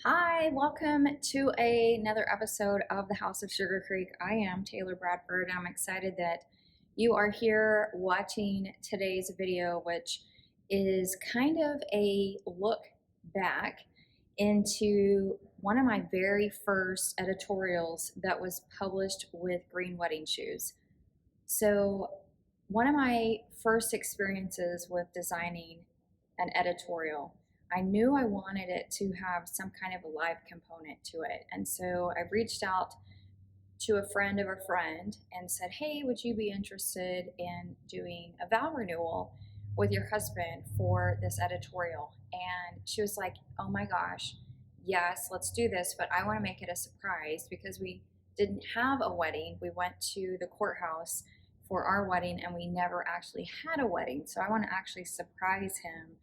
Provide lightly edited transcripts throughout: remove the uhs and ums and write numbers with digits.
Hi, welcome to another episode of the House of Sugar Creek. I am Taylor Bradford. I'm excited that you are here watching today's video, which is kind of a look back into one of my very first editorials that was published with Green Wedding Shoes. So, one of my first experiences with designing an editorial, I knew I wanted it to have some kind of a live component to it. And so I reached out to a friend of a friend and said, "Hey, would you be interested in doing a vow renewal with your husband for this editorial?" And she was like, "Oh my gosh, yes, let's do this, but I want to make it a surprise because we didn't have a wedding. We went to the courthouse for our wedding and we never actually had a wedding. So I want to actually surprise him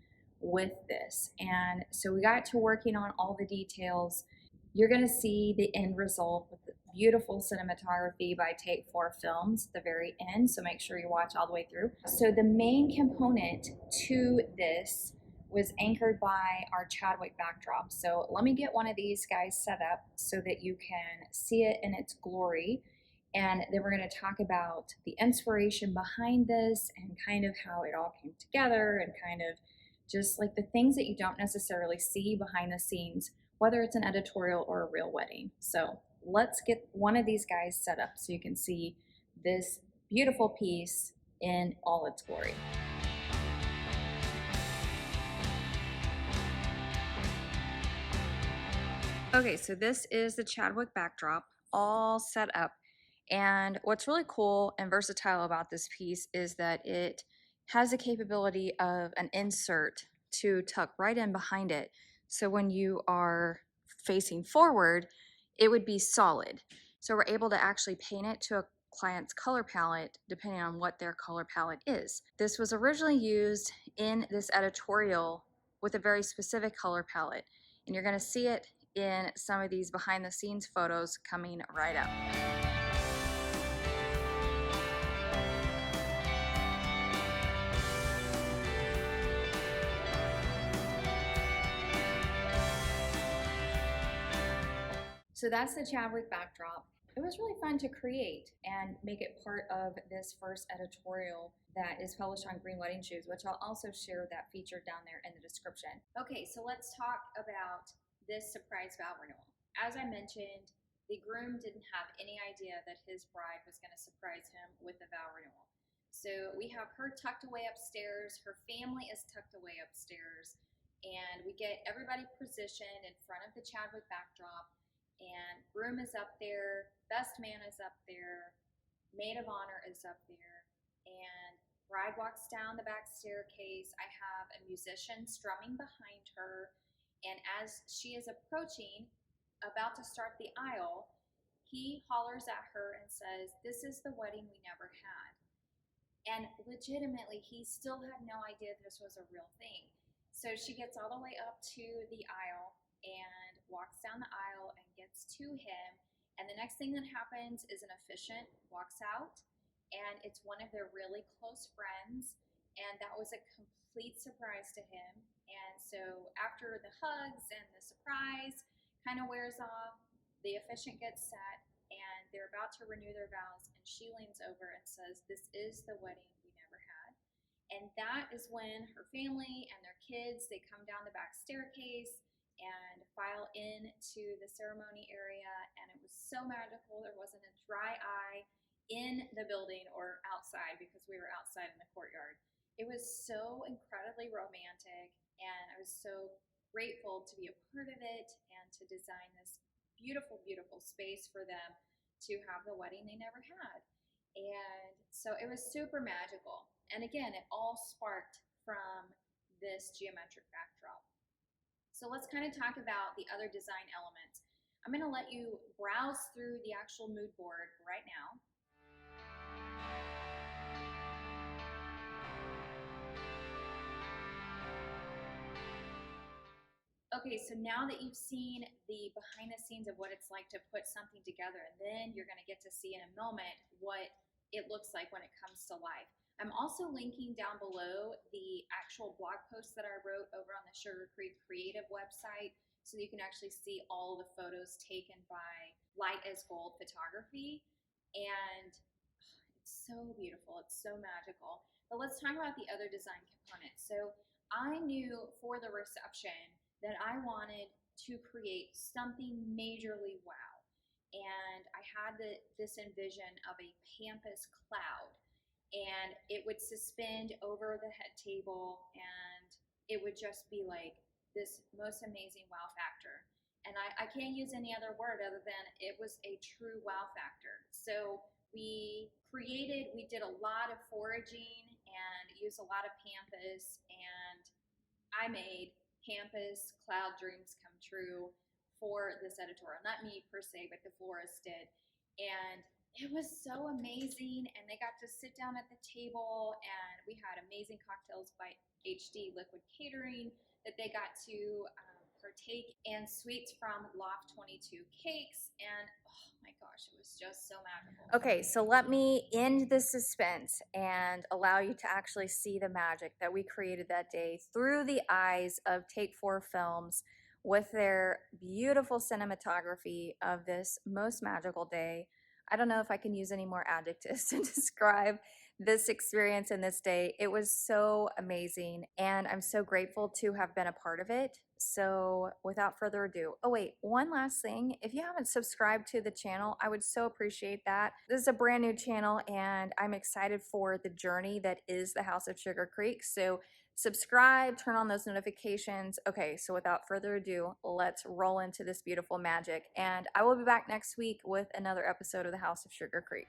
with this." And so we got to working on all the details. You're going to see the end result with the beautiful cinematography by Take 4 Films at the very end, so make sure you watch all the way through. So the main component to this was anchored by our Chadwick backdrop. So let me get one of these guys set up so that you can see it in its glory. And then we're going to talk about the inspiration behind this and kind of how it all came together and kind of just like the things that you don't necessarily see behind the scenes, whether it's an editorial or a real wedding. So let's get one of these guys set up so you can see this beautiful piece in all its glory. Okay, so this is the Chadwick backdrop all set up. And what's really cool and versatile about this piece is that it has the capability of an insert to tuck right in behind it. So when you are facing forward, it would be solid. So we're able to actually paint it to a client's color palette depending on what their color palette is. This was originally used in this editorial with a very specific color palette, and you're going to see it in some of these behind the scenes photos coming right up. So that's the Chadwick backdrop. It was really fun to create and make it part of this first editorial that is published on Green Wedding Shoes, which I'll also share that feature down there in the description. Okay, so let's talk about this surprise vow renewal. As I mentioned, the groom didn't have any idea that his bride was going to surprise him with the vow renewal. So we have her tucked away upstairs, her family is tucked away upstairs, and we get everybody positioned in front of the Chadwick backdrop. And groom is up there, best man is up there, maid of honor is up there, and bride walks down the back staircase. I have a musician strumming behind her, and as she is approaching, about to start the aisle, he hollers at her and says, "This is the wedding we never had." And legitimately, he still had no idea this was a real thing. So she gets all the way up to the aisle and walks down the aisle and gets to him. And the next thing that happens is an officiant walks out, and it's one of their really close friends. And that was a complete surprise to him. And so after the hugs and the surprise kind of wears off, the officiant gets set and they're about to renew their vows. And she leans over and says, "This is the wedding we never had." And that is when her family and their kids, they come down the back staircase and file into the ceremony area, and it was so magical. There wasn't a dry eye in the building or outside because we were outside in the courtyard. It was so incredibly romantic, and I was so grateful to be a part of it and to design this beautiful, beautiful space for them to have the wedding they never had. And so it was super magical. And again, it all sparked from this geometric backdrop. So let's kind of talk about the other design elements. I'm going to let you browse through the actual mood board right now. Okay, so now that you've seen the behind the scenes of what it's like to put something together, and then you're going to get to see in a moment what it looks like when it comes to life. I'm also linking down below the actual blog post that I wrote over on the Sugar Creek Creative website so you can actually see all the photos taken by Light as Gold Photography. And it's so beautiful, it's so magical. But let's talk about the other design components. So I knew for the reception that I wanted to create something majorly wow. And I had this envision of a pampas cloud, and it would suspend over the head table, and it would just be like this most amazing wow factor. And I can't use any other word other than it was a true wow factor. So we did a lot of foraging and used a lot of pampas, and I made Pampas Cloud Dreams Come True for this editorial. Not me per se, but the florist did. And it was so amazing. And they got to sit down at the table, and we had amazing cocktails by HD Liquid Catering that they got to partake in, sweets from Loft 22 Cakes. And oh my gosh, it was just so magical. Okay, so let me end the suspense and allow you to actually see the magic that we created that day through the eyes of Take 4 Films with their beautiful cinematography of this most magical day. I don't know if I can use any more adjectives to describe this experience and this day. It was so amazing, and I'm so grateful to have been a part of it. So without further ado, oh wait, one last thing. If you haven't subscribed to the channel, I would so appreciate that. This is a brand new channel, and I'm excited for the journey that is the House of Sugar Creek. So subscribe, turn on those notifications. Okay, so without further ado, let's roll into this beautiful magic. And I will be back next week with another episode of the House of Sugar Creek.